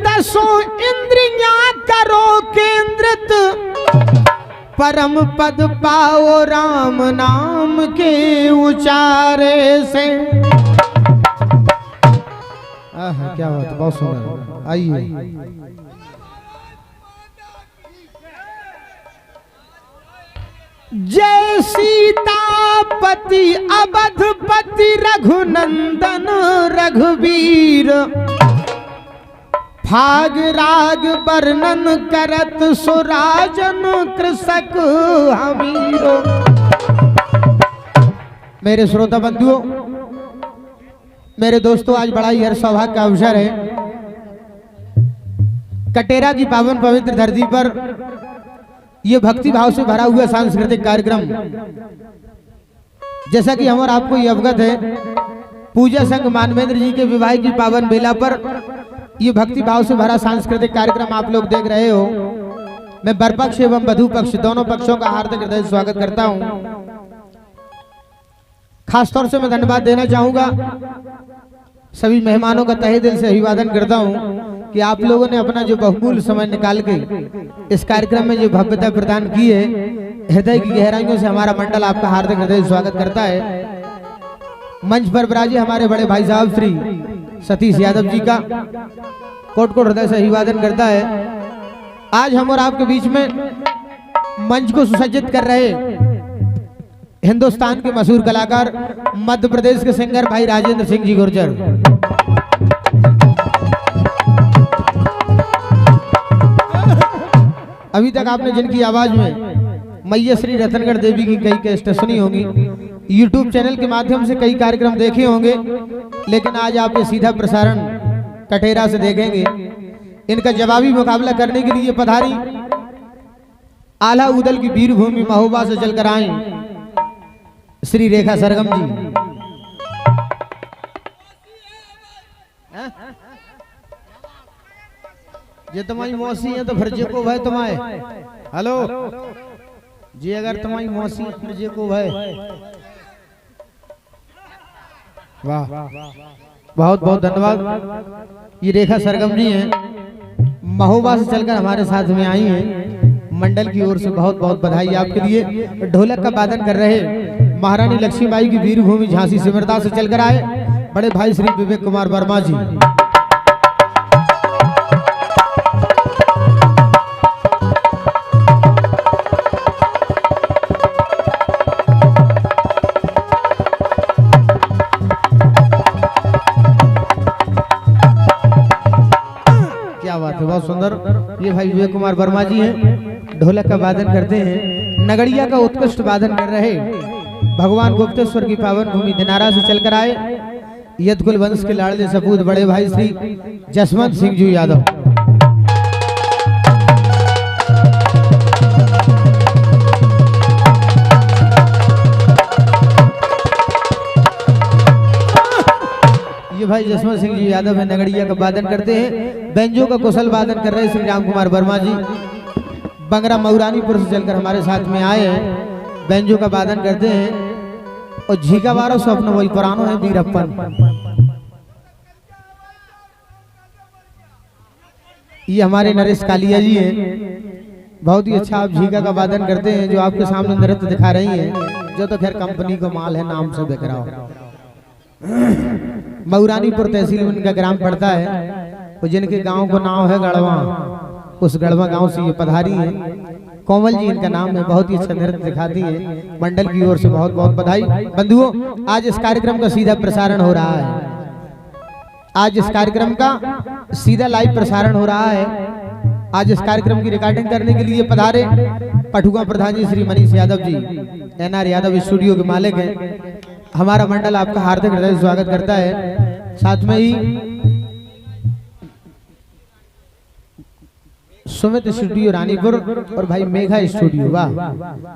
दसों इंद्रियां करो केंद्रित, परम पद पाओ राम नाम के उचारे से। क्या बात, बहुत सुंदर। आइए जय सीतापति अवधपति रघुनंदन रघुवीर, फाग राग वर्णन करत सुराजन कृषक हमीरो। मेरे श्रोता बंधुओं, मेरे दोस्तों, आज बड़ा ही हर सौभाग्य का अवसर है। कटेरा की पावन पवित्र धरती पर ये भक्ति भाव से भरा हुआ सांस्कृतिक कार्यक्रम, जैसा कि हम और आपको ये अवगत है, पूजा संघ मानवेंद्र जी के विवाह की पावन बेला पर ये भक्ति भाव से भरा सांस्कृतिक कार्यक्रम आप लोग देख रहे हो। मैं वर पक्ष एवं वधू पक्ष दोनों पक्षों का हार्दिक हृदय स्वागत करता हूं। खासतौर से मैं धन्यवाद देना चाहूंगा सभी मेहमानों का तहे दिल से अभिवादन करता हूं कि आप लोगों ने अपना जो बहुमूल्य समय निकाल के इस कार्यक्रम में जो भव्यता प्रदान की है, हृदय की गहराइयों से हमारा मंडल आपका हार्दिक हृदय स्वागत करता है। मंच पर विराजे हमारे बड़े भाई साहब श्री सतीश यादव जी का कोट कोट हृदय से अभिवादन करता है। आज हम और आपके बीच में मंच को सुसज्जित कर रहे हिंदुस्तान के मशहूर कलाकार, मध्य प्रदेश के सिंगर भाई राजेंद्र सिंह जी गुर्जर। अभी तक आपने जिनकी आवाज में मैया श्री रतनगढ़ देवी की कई कैसेट सुनी होंगी, YouTube चैनल के माध्यम से कई कार्यक्रम देखे होंगे, लेकिन आज आप ये सीधा प्रसारण कटेरा से देखेंगे। इनका जवाबी मुकाबला करने के लिए पधारी आला उदल की वीर भूमि महोबा से चलकर आई श्री रेखा सरगम जी। ये तुम्हारी मौसी है तो फिर जे को भाई तुम्हारे, हेलो जी, अगर तुम्हारी मौसी है फिर जे को भाई। वाह, बहुत बहुत धन्यवाद। ये रेखा सरगम जी हैं, महोबा से चलकर हमारे साथ में आई हैं। मंडल की ओर से बहुत बहुत बधाई आपके लिए। ढोलक का वादन कर रहे महारानी लक्ष्मीबाई की वीर भूमि झांसी सिमरता से चलकर आए बड़े भाई श्री विवेक कुमार वर्मा जी। क्या बात है, बहुत सुंदर। ये भाई विवेक कुमार वर्मा जी हैं, ढोलक का वादन करते हैं। नगड़िया का उत्कृष्ट वादन कर रहे भगवान गुप्तेश्वर की पावन भूमि दिनारा से चलकर आए यदकुल वंश के लाडले सपूत बड़े भाई श्री जसवंत सिंह जी यादव। ये भाई जसवंत सिंह जी यादव है, नगड़िया का वादन करते हैं। बेंजो का कुशल वादन कर रहे श्री राम कुमार वर्मा जी। बंगरा मऊरानीपुर से चलकर हमारे साथ में आए हैं, बेंजो का वादन करते हैं। और झीका बारो स्वप्न वही पुरानो है वीरप्पन। ये हमारे नरेश कालिया जी हैं, बहुत ही अच्छा आप झीका का वादन करते हैं, जो आपके सामने नृत्य दिखा रही हैं, जो तो खैर कंपनी को माल है, नाम से बिक रहा हो। मऊरानीपुर तहसील में इनका ग्राम पड़ता है, और जिनके गांव का नाम है गढ़वा, उस गढ़वा गांव से ये पधारी है। कोमल जी इनका नाम है, बहुत ही अच्छा नृत्य दिखाती है। मंडल की ओर से बहुत बहुत बधाई। बंधुओं, आज इस कार्यक्रम का सीधा प्रसारण हो रहा है। आज इस कार्यक्रम का सीधा लाइव प्रसारण हो रहा है। आज इस कार्यक्रम की रिकॉर्डिंग करने के लिए पधारे पठुआ प्रधान जी श्री मनीष यादव जी, NR यादव स्टूडियो के मालिक हैं। हमारा मंडल आपका हार्दिक हृदय स्वागत करता है। साथ में ही सुमित स्टूडियो रानीपुर और भाई मेघा स्टूडियो, वाह,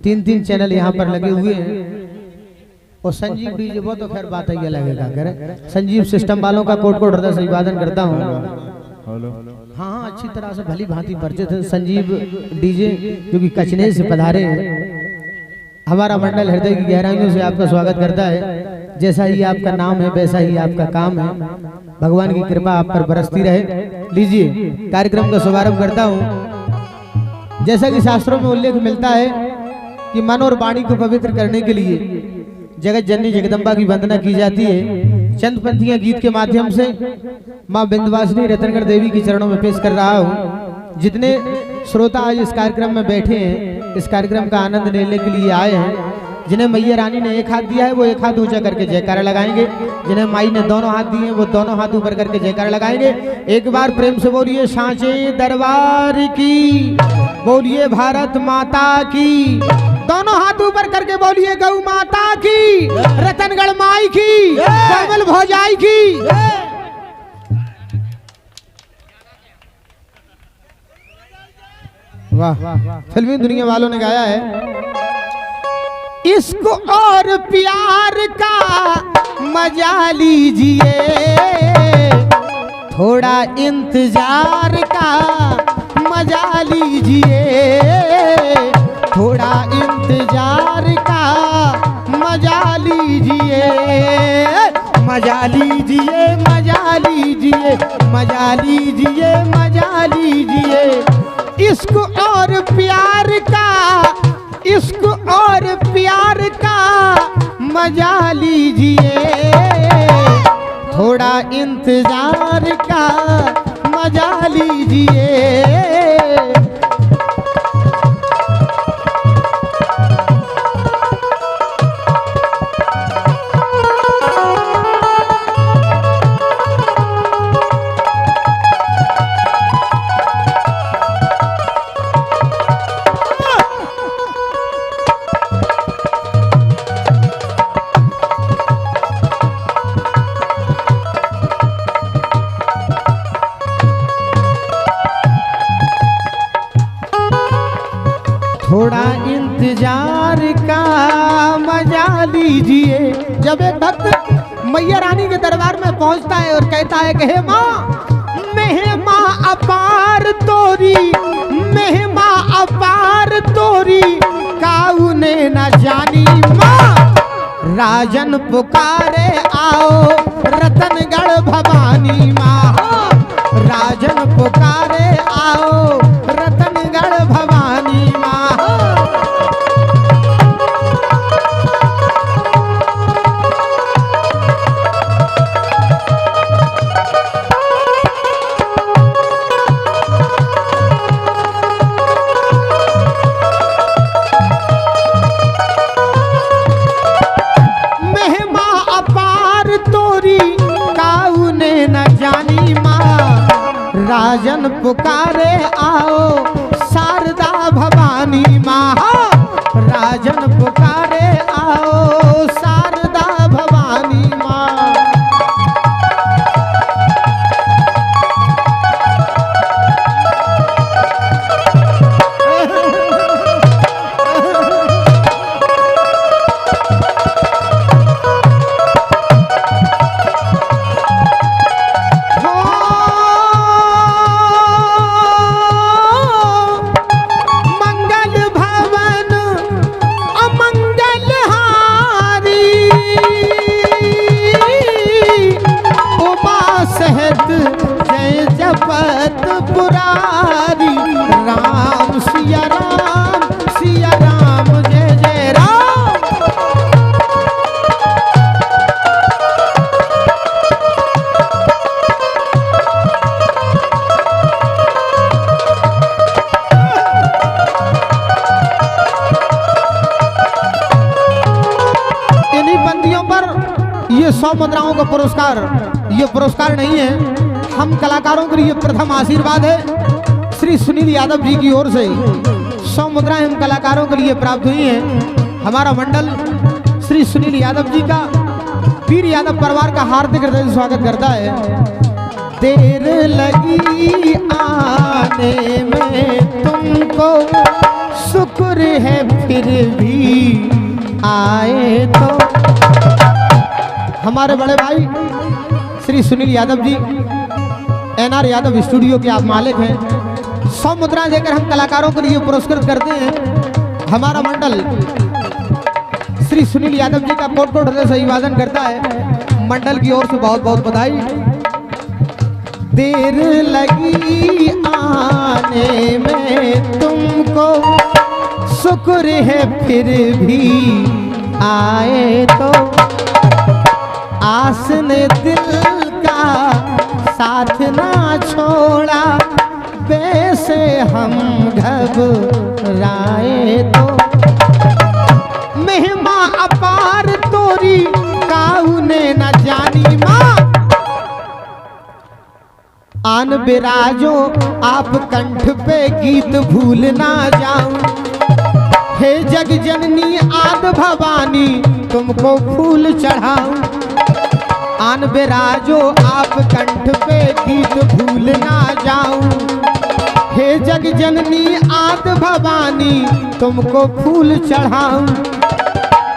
तीन चैनल यहाँ पर लगे हुए हैं। और संजीव डीजे, वो तो खैर बात ही लगेगा, करें संजीव सिस्टम वालों का कोट कोट हृदय से अभिवादन करता हूँ। हाँ, अच्छी तरह से भली भांति परिचित है संजीव डीजे, जो कि कचने से पधारे हैं। हमारा मंडल हृदय की गहराइयों से आपका स्वागत करता है। जैसा ही आपका नाम है वैसा ही आपका काम है। भगवान की कृपा आप पर बरसती रहे। लीजिए कार्यक्रम का शुभारंभ करता हूँ। जैसा कि शास्त्रों में उल्लेख मिलता है कि मन और वाणी को पवित्र करने के लिए जगत जननी जगदम्बा की वंदना की जाती है। चंद पंक्तियां गीत के माध्यम से माँ विंध्यवासिनी रतनगढ़ देवी के चरणों में पेश कर रहा हूँ। जितने श्रोता आज इस कार्यक्रम में बैठे हैं, इस कार्यक्रम का आनंद लेने के लिए आए हैं, जिन्हें मैया रानी ने एक हाथ दिया है वो एक हाथ ऊंचा करके जयकारा लगाएंगे। जिन्हें माई ने दोनों हाथ दिए हैं वो दोनों हाथ ऊपर करके जयकारा लगाएंगे। एक बार प्रेम से बोलिए सांचे दरबार की, बोलिए भारत माता की। दोनों हाथ ऊपर करके बोलिए गौ माता की, रतनगढ़ माई की, कमल भौजाई की। वाह, फिल्मी दुनिया वालों ने गाया है। इश्क और प्यार का मजा लीजिए, थोड़ा इंतजार का मजा लीजिए, थोड़ा इंतजार का मजा लीजिए, मजा लीजिए, मजा लीजिए, मजा लीजिए, मजा लीजिए। इश्क और प्यार का, इश्क और प्यार का मजा लीजिए, थोड़ा इंतजार का मजा लीजिए। थोड़ा इंतजार का मजा लीजिए। जब एक भक्त मैया रानी के दरबार में पहुंचता है और कहता है कि हे माँ, महिमा अपार तोरी, महिमा अपार तोरी, काऊ ने न जानी माँ। राजन पुकारे आओ रतनगढ़ भवानी माँ, राजन पुकारे आओ रतनगढ़ भवानी माँ। राजन पुकारे आओ शारदा भवानी माँ, राजन पुकारे आओ शारदा भवानी माँ। पुरारी राम सिया राम जय जय राम। इन्हीं बंदियों पर ये 100 मुद्राओं का पुरस्कार, ये पुरस्कार नहीं है, हम कलाकारों के लिए प्रथम आशीर्वाद है श्री सुनील यादव जी की ओर से। 100 मुद्राएं हम कलाकारों के लिए प्राप्त हुई हैं। हमारा मंडल श्री सुनील यादव जी का, वीर यादव परिवार का हार्दिक हृदय से स्वागत करता है। देर लगी आने में तुमको, शुक्र है फिर भी आए तो। हमारे बड़े भाई श्री सुनील यादव जी, NR यादव स्टूडियो के आप मालिक हैं। 100 मुद्राएं देकर हम कलाकारों के लिए पुरस्कृत करते हैं। हमारा मंडल श्री सुनील यादव जी का कोट कोट हृदय से अभिवादन करता है। मंडल की ओर से बहुत बहुत बधाई। देर लगी आने में तुमको, शुक्र है फिर भी आए तो। आस ने दिल का साथ ना छोड़ा, वैसे हम घबराए तो। महिमा अपार तोरी काऊ ने न जानी माँ, आन बिराजो आप कंठ पे गीत भूल ना जाऊं। हे जग जननी आद भवानी तुमको फूल चढ़ाऊं। आन बिराजो आप कंठ पे गीत भूल ना जाऊं। हे जग जननी आद भवानी तुमको फूल चढ़ाऊं।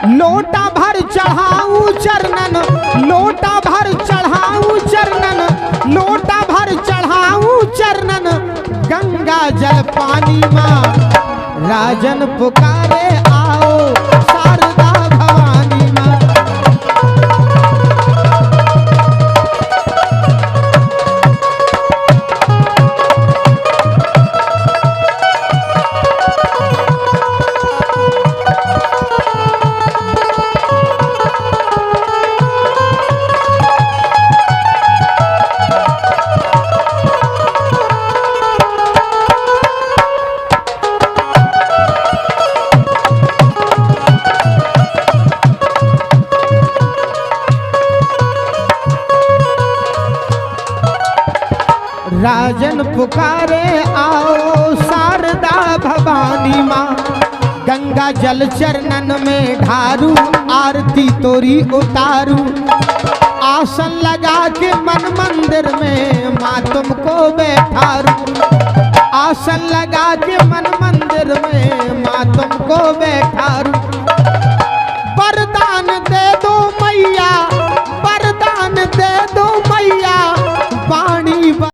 लोटा भर चढ़ाऊं चरणन, लोटा भर चढ़ाऊं चरणन, लोटा भर चढ़ाऊं चरणन। गंगा जल पानी माँ राजन पुकारे आओ, शारदा भवानी माँ। राजन पुकारे आओ, शारदा भवानी माँ। गंगा जल चरणन में ढारू, आरती तोरी उतारू। आसन लगा के मन मंदिर में माँ तुमको बैठारू। आसन लगा के मन मंदिर में माँ तुमको बैठारू।